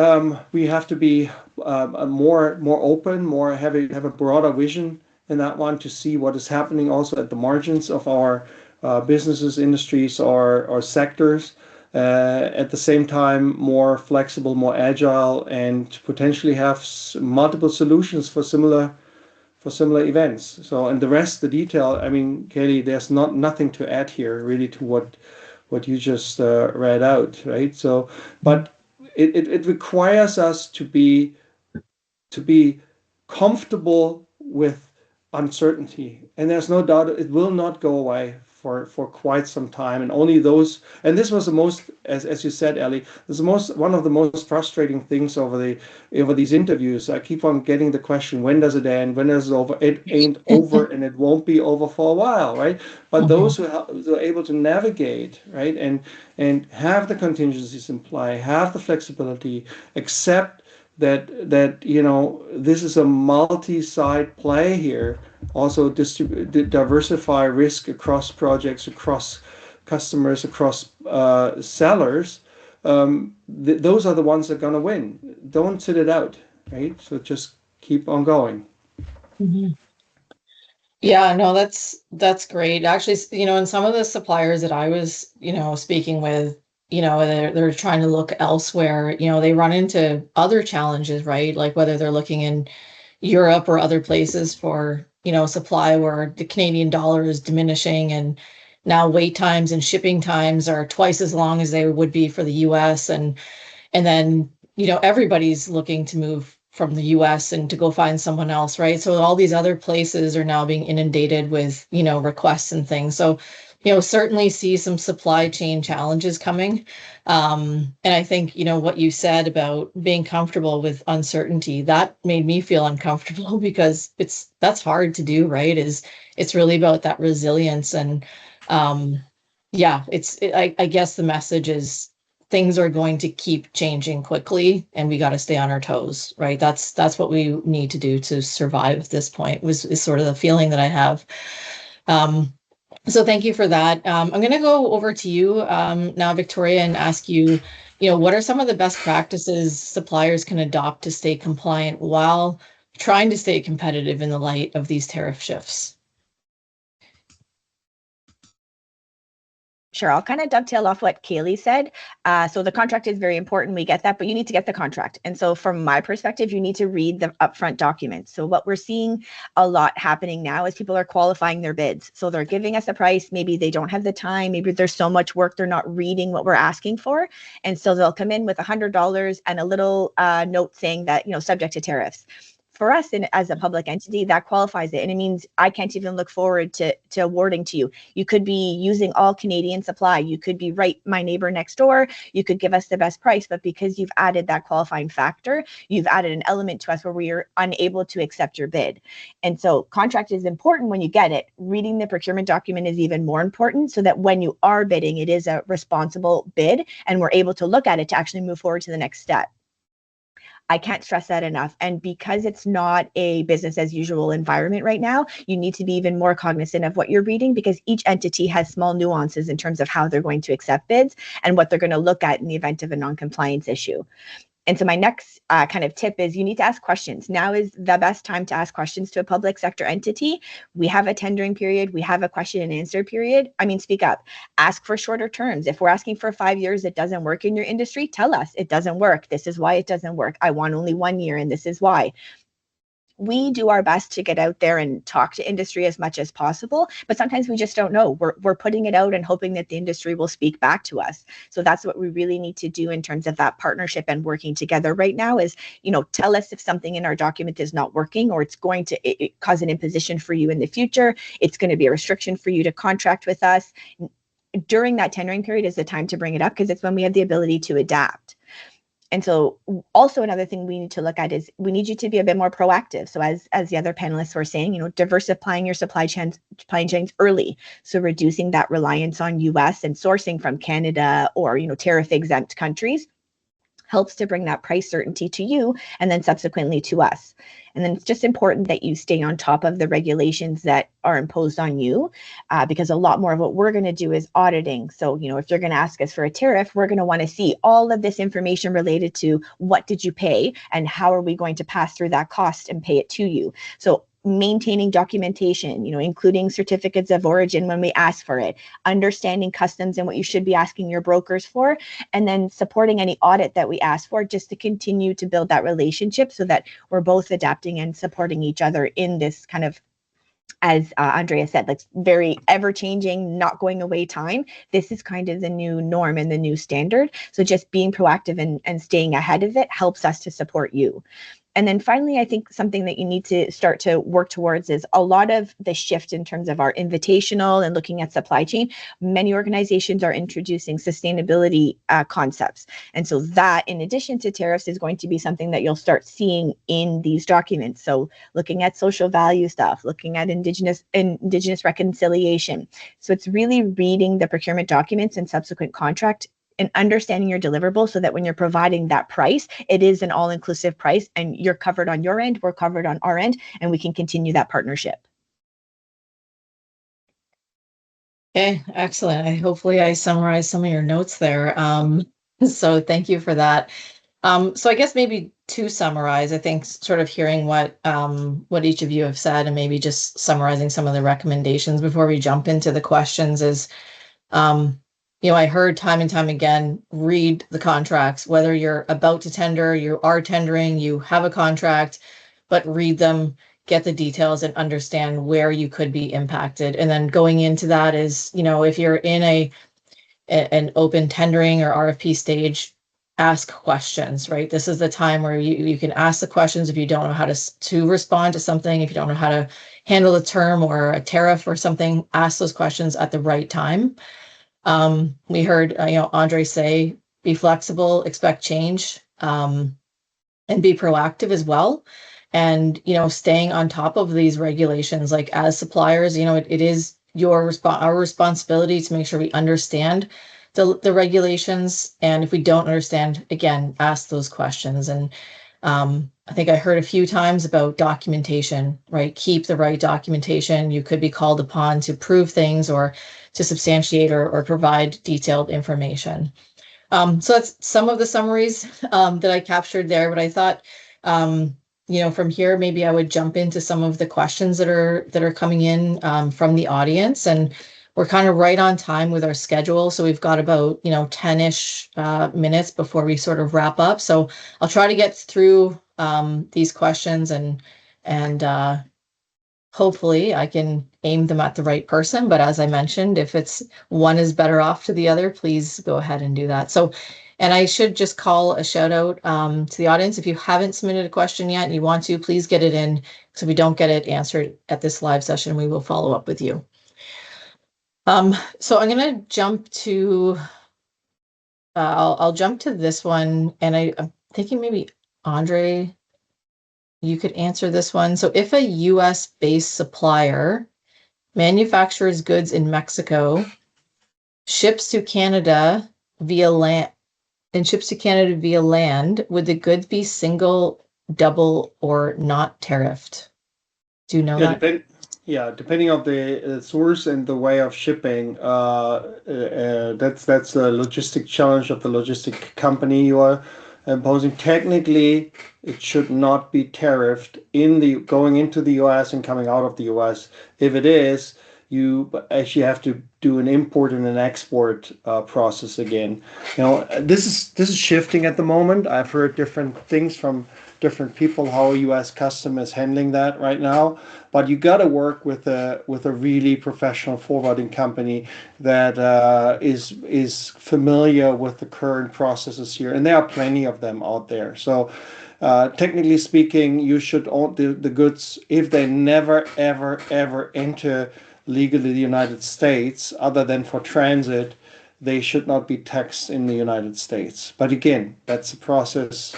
we have to be more open, have a broader vision in that one, to see what is happening also at the margins of our businesses, industries, or sectors. At the same time, more flexible, more agile, and potentially have multiple solutions for similar events. So, and the rest, the detail, I mean, Katie, there's nothing to add here really to what you just read out, right? So, but it requires us to be comfortable with uncertainty, and there's no doubt it will not go away for quite some time. And only those, and this was the most, as you said, Ellie, this is one of the most frustrating things over these interviews. I keep on getting the question, when does it end? When is it over? It ain't over, and it won't be over for a while, right? But those who are able to navigate, right, and have the contingencies in play, have the flexibility, accept that this is a multi-side play here. Also diversify risk across projects, across customers, across sellers. Those are the ones that are going to win. Don't sit it out, right? So just keep on going. Mm-hmm. Yeah, no, that's great. Actually, and some of the suppliers that I was, speaking with, they're trying to look elsewhere. They run into other challenges, right? Like whether they're looking in Europe or other places for, supply where the Canadian dollar is diminishing, and now wait times and shipping times are twice as long as they would be for the US. And then, everybody's looking to move from the US and to go find someone else, right? So all these other places are now being inundated with, requests and things. So, certainly see some supply chain challenges coming. And I think, what you said about being comfortable with uncertainty, that made me feel uncomfortable, because that's hard to do, right? It's really about that resilience. And I guess the message is things are going to keep changing quickly, and we got to stay on our toes, right? That's what we need to do to survive at this point, is sort of the feeling that I have. So thank you for that. I'm going to go over to you now, Victoria, and ask you, what are some of the best practices suppliers can adopt to stay compliant while trying to stay competitive in the light of these tariff shifts? Sure, I'll kind of dovetail off what Kaylee said. So the contract is very important. We get that, but you need to get the contract. And so from my perspective, you need to read the upfront documents. So what we're seeing a lot happening now is people are qualifying their bids. So they're giving us a price. Maybe they don't have the time. Maybe there's so much work, they're not reading what we're asking for. And so they'll come in with $100 and a little note saying that, subject to tariffs. For us, as a public entity, that qualifies it. And it means I can't even look forward to awarding to you. You could be using all Canadian supply. You could be my neighbor next door. You could give us the best price. But because you've added that qualifying factor, you've added an element to us where we are unable to accept your bid. And so contract is important when you get it. Reading the procurement document is even more important, so that when you are bidding, it is a responsible bid and we're able to look at it to actually move forward to the next step. I can't stress that enough. And because it's not a business as usual environment right now, you need to be even more cognizant of what you're reading, because each entity has small nuances in terms of how they're going to accept bids and what they're going to look at in the event of a non-compliance issue. And so my next kind of tip is you need to ask questions. Now is the best time to ask questions to a public sector entity. We have a tendering period. We have a question and answer period. I mean, speak up. Ask for shorter terms. If we're asking for 5 years, it doesn't work in your industry, tell us it doesn't work. This is why it doesn't work. I want only 1 year, and this is why. We do our best to get out there and talk to industry as much as possible, but sometimes we just don't know. We're putting it out and hoping that the industry will speak back to us. So that's what we really need to do in terms of that partnership and working together right now is, tell us if something in our document is not working, or it's going to cause an imposition for you in the future. It's going to be a restriction for you to contract with us. During that tendering period is the time to bring it up, because it's when we have the ability to adapt. And so also another thing we need to look at is we need you to be a bit more proactive. So as the other panelists were saying, diversifying your supply chains early. So reducing that reliance on US and sourcing from Canada or, tariff exempt countries helps to bring that price certainty to you and then subsequently to us. And then it's just important that you stay on top of the regulations that are imposed on you, because a lot more of what we're going to do is auditing. So, if you're going to ask us for a tariff, we're going to want to see all of this information related to what did you pay and how are we going to pass through that cost and pay it to you. So maintaining documentation, including certificates of origin when we ask for it, understanding customs and what you should be asking your brokers for, and then supporting any audit that we ask for, just to continue to build that relationship so that we're both adapting and supporting each other in this kind of, as Andrea said, like very ever-changing, not going away time. This is kind of the new norm and the new standard. So just being proactive and staying ahead of it helps us to support you. And then finally, I think something that you need to start to work towards is a lot of the shift in terms of our invitational and looking at supply chain. Many organizations are introducing sustainability concepts. And so that, in addition to tariffs, is going to be something that you'll start seeing in these documents. So looking at social value stuff, looking at indigenous reconciliation. So it's really reading the procurement documents and subsequent contract and understanding your deliverable so that when you're providing that price, it is an all-inclusive price and you're covered on your end, we're covered on our end, and we can continue that partnership. Okay, excellent. Hopefully I summarized some of your notes there. So thank you for that. So I guess maybe to summarize, I think sort of hearing what each of you have said and maybe just summarizing some of the recommendations before we jump into the questions is, I heard time and time again, read the contracts, whether you're about to tender, you are tendering, you have a contract, but read them, get the details and understand where you could be impacted. And then going into that is, if you're in an open tendering or RFP stage, ask questions, right? This is the time where you can ask the questions if you don't know how to respond to something, if you don't know how to handle a term or a tariff or something, ask those questions at the right time. We heard, Andre say, be flexible, expect change, and be proactive as well. And, staying on top of these regulations, like as suppliers, it is our responsibility to make sure we understand the regulations. And if we don't understand, again, ask those questions. And I think I heard a few times about documentation, right? Keep the right documentation. You could be called upon to prove things or to substantiate or provide detailed information. So that's some of the summaries that I captured there, but I thought, from here, maybe I would jump into some of the questions that are coming in from the audience, and we're kind of right on time with our schedule. So we've got about, 10-ish minutes before we sort of wrap up. So I'll try to get through these questions and hopefully I can aim them at the right person. But as I mentioned, if it's one is better off to the other, please go ahead and do that. So, and I should just call a shout out to the audience. If you haven't submitted a question yet and you want to, please get it in. So if we don't get it answered at this live session, we will follow up with you. So I'm going to jump to, I'll jump to this one. And I'm thinking maybe Andre, you could answer this one. So if a US based supplier manufactures goods in Mexico, ships to Canada via land, and ships to Canada via land, would the goods be single, double, or not tariffed? Do you know that? Depending on the source and the way of shipping, that's a logistic challenge of the logistic company you are imposing. Technically, it should not be tariffed going into the US and coming out of the US. If it is, you actually have to do an import and an export process again. This is shifting at the moment. I've heard different things from different people how U.S. Custom is handling that right now. But you got to work with a really professional forwarding company that is familiar with the current processes here, and there are plenty of them out there. So. Technically speaking, you should own the goods if they never, ever enter legally the United States, other than for transit, they should not be taxed in the United States. But again, that's a process.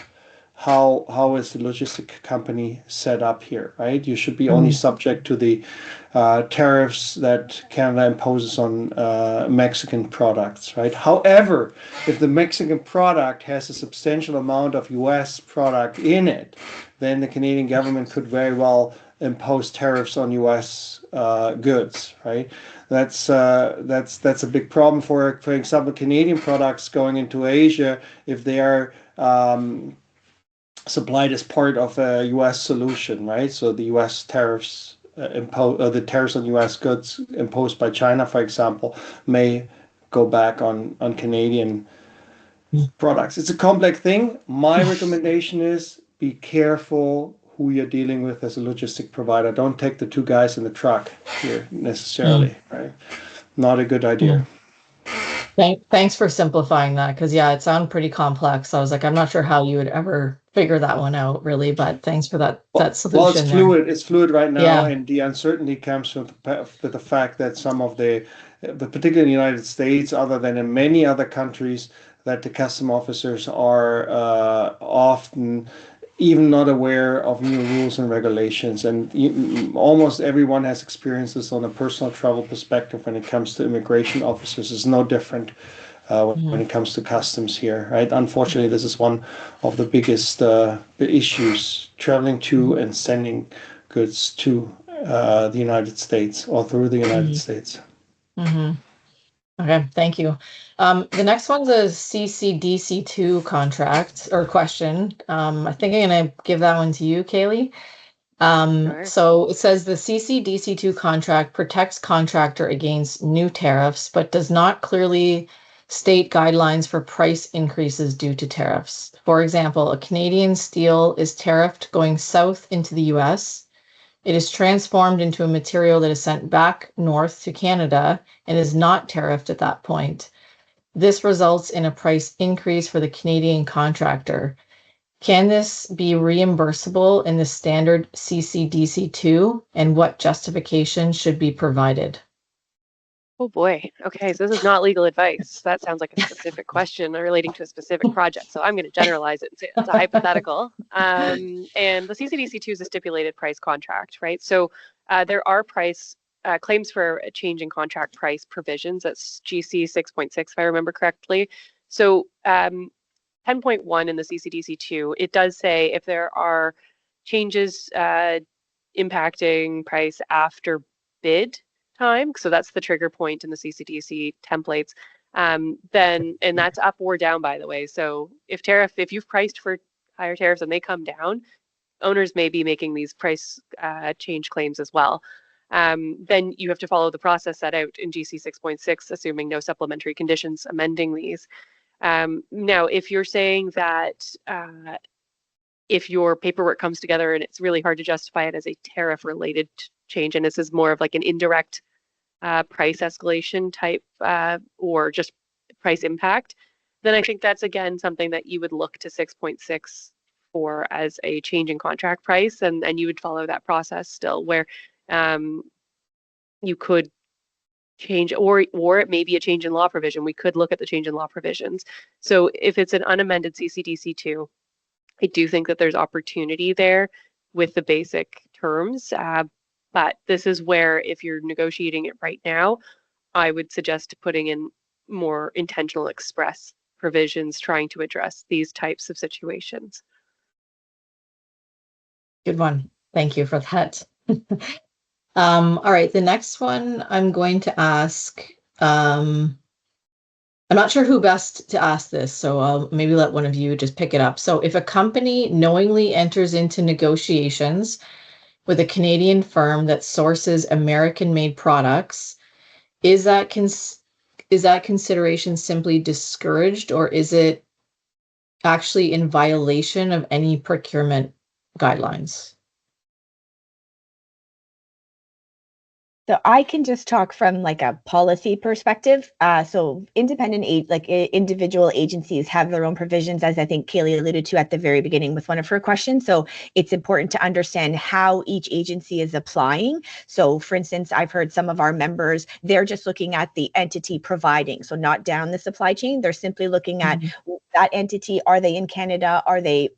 How is the logistic company set up here, right? You should be only subject to the tariffs that Canada imposes on Mexican products, right? However, if the Mexican product has a substantial amount of US product in it, then the Canadian government could very well impose tariffs on US goods, right? That's a big problem for example, Canadian products going into Asia, if they are supplied as part of a U.S. solution, right? So the U.S. tariffs the tariffs on U.S. goods imposed by China, for example, may go back on Canadian products. It's a complex thing. My recommendation is be careful who you're dealing with as a logistic provider. Don't take the two guys in the truck here necessarily, right? Not a good idea. Thanks for simplifying that, because yeah, it sounded pretty complex. I was like, I'm not sure how you would ever figure that one out, really. But thanks for that solution. Well, it's fluid. There. It's fluid right now, Yeah. And the uncertainty comes with the fact that some of the particularly in the United States, other than in many other countries, that the custom officers are often even not aware of new rules and regulations. And almost everyone has experienced this on a personal travel perspective when it comes to immigration officers. It's no different when it comes to customs here, right? Unfortunately, this is one of the biggest issues, traveling to and sending goods to the United States or through the United States. Okay, thank you. The next one's a CCDC2 contract or question. I think I'm going to give that one to you, Kaylee. Sure. So it says the CCDC2 contract protects contractor against new tariffs, but does not clearly state guidelines for price increases due to tariffs. For example, a Canadian steel is tariffed going south into the US. It is transformed into a material that is sent back north to Canada and is not tariffed at that point. This results in a price increase for the Canadian contractor. Can this be reimbursable in the standard CCDC2, and what justification should be provided? Oh boy. Okay, so this is not legal advice. That sounds like a specific question relating to a specific project. So I'm going to generalize it and say it's a hypothetical. And the CCDC2 is a stipulated price contract, right? So there are price claims for a change in contract price provisions. That's GC 6.6, if I remember correctly. So 10.1 in the CCDC2, it does say if there are changes impacting price after bid time, so that's the trigger point in the CCDC templates, then, and that's up or down, by the way. So if you've priced for higher tariffs and they come down, owners may be making these price change claims as well. Then you have to follow the process set out in GC 6.6, assuming no supplementary conditions amending these. Now, if you're saying that if your paperwork comes together and it's really hard to justify it as a tariff related change, and this is more of like an indirect price escalation type or just price impact, then I think that's again something that you would look to 6.6 for as a change in contract price, and you would follow that process still, where you could change, or it may be a change in law provision. We could look at the change in law provisions. So if it's an unamended CCDC2, I do think that there's opportunity there with the basic terms. But this is where, if you're negotiating it right now, I would suggest putting in more intentional express provisions trying to address these types of situations. Good one. Thank you for that. All right, the next one I'm going to ask, I'm not sure who best to ask this, so I'll maybe let one of you just pick it up. So if a company knowingly enters into negotiations with a Canadian firm that sources American-made products, is that consideration simply discouraged, or is it actually in violation of any procurement guidelines? So I can just talk from like a policy perspective. So individual agencies have their own provisions, as I think Kaylee alluded to at the very beginning with one of her questions. So it's important to understand how each agency is applying. So for instance, I've heard some of our members, they're just looking at the entity providing, so not down the supply chain. They're simply looking at that entity. Are they in Canada? Are they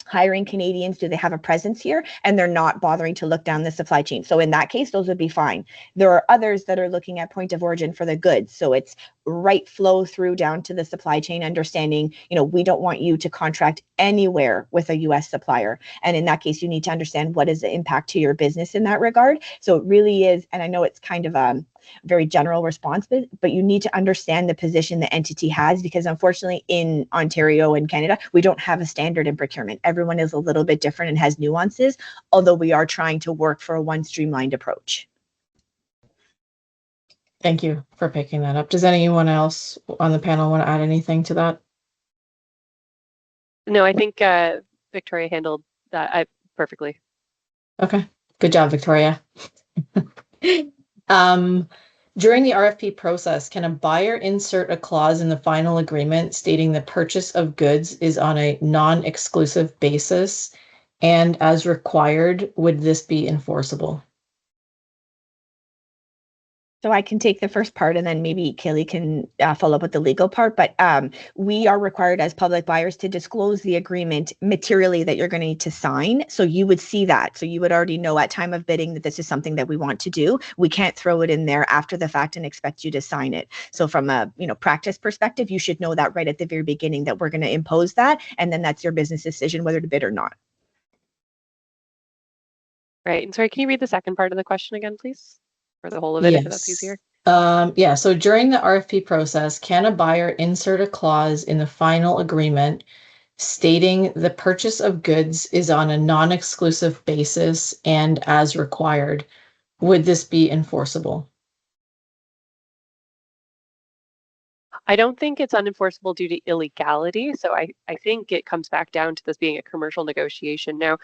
hiring Canadians? Do they have a presence here? And they're not bothering to look down the supply chain. So in that case, those would be fine. There are others that are looking at point of origin for the goods. So it's right flow through down to the supply chain, understanding, we don't want you to contract anywhere with a US supplier. And in that case, you need to understand what is the impact to your business in that regard. So it really is, and I know it's kind of a very general response, but you need to understand the position the entity has, because unfortunately in Ontario and Canada, we don't have a standard in procurement. Everyone is a little bit different and has nuances, although we are trying to work for a one streamlined approach. Thank you for picking that up. Does anyone else on the panel want to add anything to that? No, I think Victoria handled that perfectly. Okay, good job, Victoria. During the RFP process, can a buyer insert a clause in the final agreement stating the purchase of goods is on a non-exclusive basis, and as required, would this be enforceable? So I can take the first part, and then maybe Kaylee can follow up with the legal part. But we are required as public buyers to disclose the agreement materially that you're going to need to sign. So you would see that. So you would already know at time of bidding that this is something that we want to do. We can't throw it in there after the fact and expect you to sign it. So from a practice perspective, you should know that right at the very beginning that we're going to impose that, and then that's your business decision whether to bid or not. Right. And sorry, can you read the second part of the question again, please? Or the whole of it, if that's easier. Yeah, so during the RFP process, can a buyer insert a clause in the final agreement stating the purchase of goods is on a non-exclusive basis and as required? Would this be enforceable? I don't think it's unenforceable due to illegality. So I think it comes back down to this being a commercial negotiation. Now,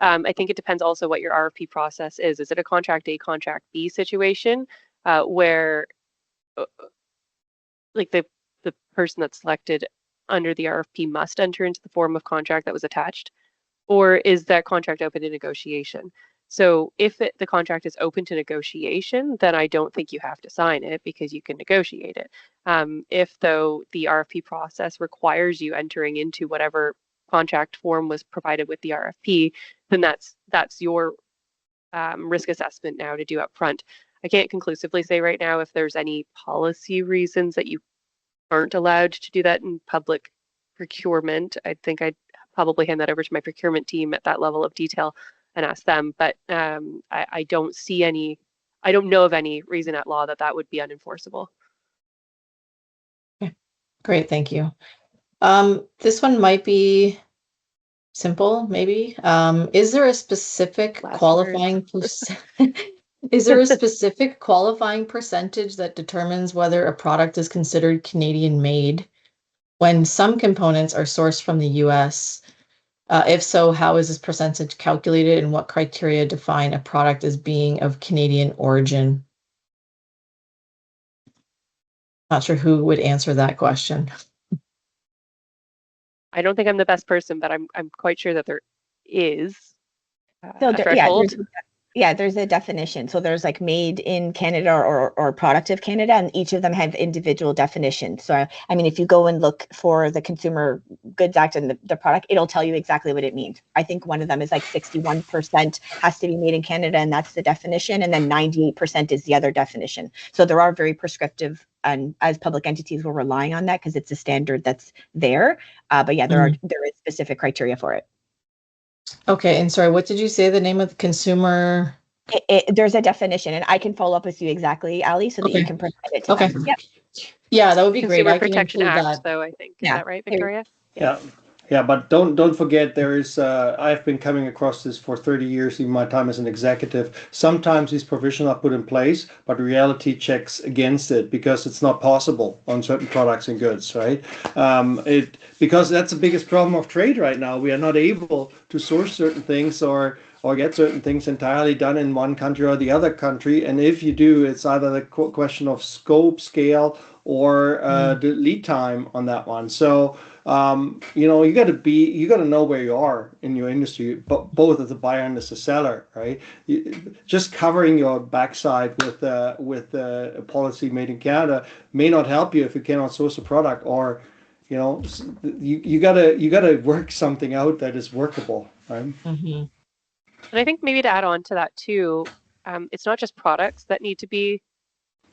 I think it depends also what your RFP process is. Is it a contract A, contract B situation where like the person that's selected under the RFP must enter into the form of contract that was attached? Or is that contract open to negotiation? So if the contract is open to negotiation, then I don't think you have to sign it because you can negotiate it. If though the RFP process requires you entering into whatever contract form was provided with the RFP, then that's your risk assessment now to do up front. I can't conclusively say right now if there's any policy reasons that you aren't allowed to do that in public procurement. I think I'd probably hand that over to my procurement team at that level of detail and ask them. But I don't see any, I don't know of any reason at law that would be unenforceable. Okay. Great, thank you. This one might be simple, maybe. Is there a specific qualifying is there a specific qualifying percentage that determines whether a product is considered Canadian made when some components are sourced from the US? If so, how is this percentage calculated, and what criteria define a product as being of Canadian origin? Not sure who would answer that question. I don't think I'm the best person, but I'm quite sure that there is So a threshold. Yeah, there's a definition. So there's like made in Canada or product of Canada, and each of them have individual definitions. So, I mean, if you go and look for the Consumer Goods Act and the product, it'll tell you exactly what it means. I think one of them is like 61% has to be made in Canada, and that's the definition. And then 98% is the other definition. So there are very prescriptive, and as public entities, we're relying on that because it's a standard that's there. But yeah, there is specific criteria for it. Okay, and sorry, what did you say the name of the consumer? There's a definition, and I can follow up with you exactly, Ali, so that you can provide it to them. Yep. Yeah, that would be great. Consumer I can Protection include Act, that. though, I think. Is Yeah. that right, Victoria? Yeah, but don't forget there is. I've been coming across this for 30 years, even my time as an executive. Sometimes these provisions are put in place, but reality checks against it because it's not possible on certain products and goods, right? Because that's the biggest problem of trade right now. We are not able to source certain things or get certain things entirely done in one country or the other country. And if you do, it's either the question of scope, scale, or the lead time on that one. So you got to know where you are in your industry, but both as a buyer and as a seller, right? Just covering your backside with a policy made in Canada may not help you if you cannot source a product, or you gotta work something out that is workable, right? And I think maybe to add on to that too, it's not just products that need to be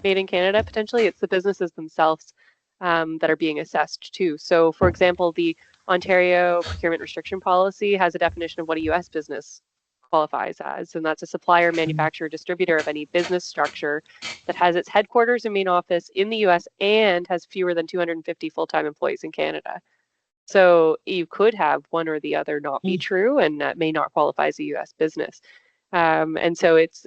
made in Canada, potentially, it's the businesses themselves that are being assessed too. So for example, the Ontario Procurement Restriction Policy has a definition of what a US business qualifies as, and that's a supplier, manufacturer, distributor of any business structure that has its headquarters and main office in the US and has fewer than 250 full-time employees in Canada. So you could have one or the other not be true, and that may not qualify as a US business. And so it's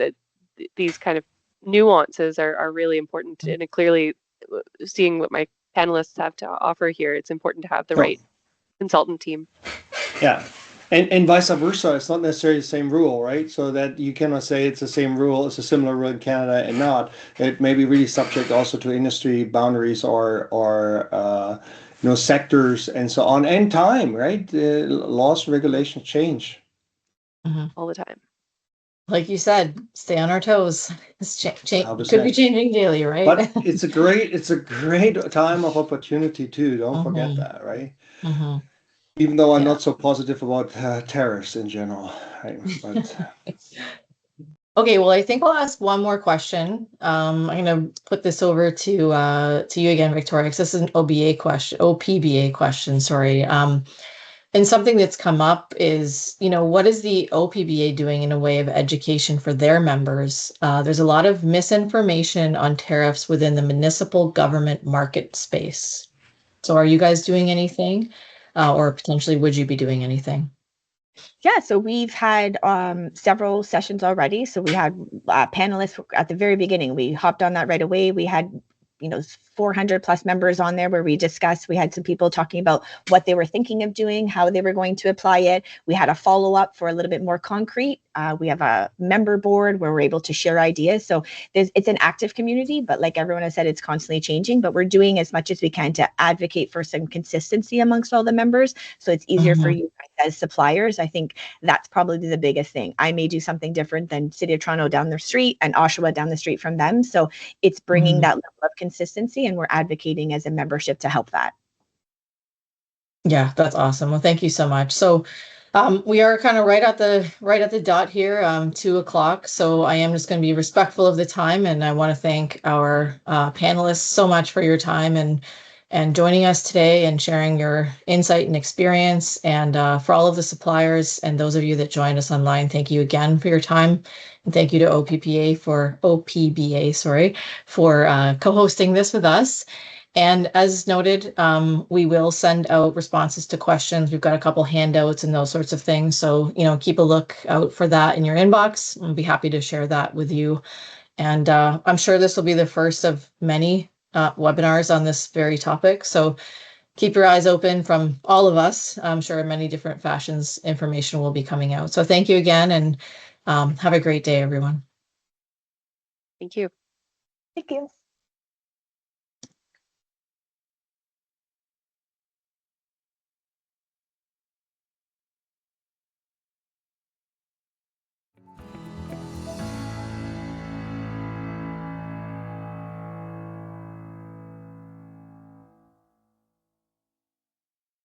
these kind of nuances are really important, and clearly seeing what my panelists have to offer here, it's important to have the right consultant team. Yeah. And vice versa, it's not necessarily the same rule, right? So that you cannot say it's the same rule, it's a similar rule in Canada and not. It may be really subject also to industry boundaries or sectors and so on, and time, right? Laws, regulations change all the time. Like you said, stay on our toes. Could be changing daily, right? But it's a great time of opportunity too. Don't forget that, right? Even though I'm not so positive about tariffs in general, right? But okay, well, I think I'll ask one more question. I'm going to put this over to you again, Victoria, because this is an OPBA question. Sorry. And something that's come up is, what is the OPBA doing in a way of education for their members? There's a lot of misinformation on tariffs within the municipal government market space. So are you guys doing anything? Or potentially would you be doing anything? Yeah, so we've had several sessions already. So we had panelists at the very beginning. We hopped on that right away. We had 400 plus members on there where we discussed. We had some people talking about what they were thinking of doing, how they were going to apply it. We had a follow-up for a little bit more concrete. We have a member board where we're able to share ideas. So it's an active community, but like everyone has said, it's constantly changing, but we're doing as much as we can to advocate for some consistency amongst all the members. So it's easier for you as suppliers. I think that's probably the biggest thing. I may do something different than City of Toronto down the street and Oshawa down the street from them. So it's bringing that level of consistency, and we're advocating as a membership to help that. Yeah, that's awesome. Well, thank you so much. So we are kind of right at the dot here, 2:00. So I am just going to be respectful of the time, and I want to thank our panelists so much for your time and joining us today and sharing your insight and experience. And for all of the suppliers and those of you that joined us online, thank you again for your time. And thank you to OPBA for co-hosting this with us. And as noted, we will send out responses to questions. We've got a couple handouts and those sorts of things. So, keep a look out for that in your inbox. I'll be happy to share that with you. And I'm sure this will be the first of many webinars on this very topic. So keep your eyes open from all of us. I'm sure in many different fashions, information will be coming out. So thank you again, and have a great day, everyone. Thank you. Thank you.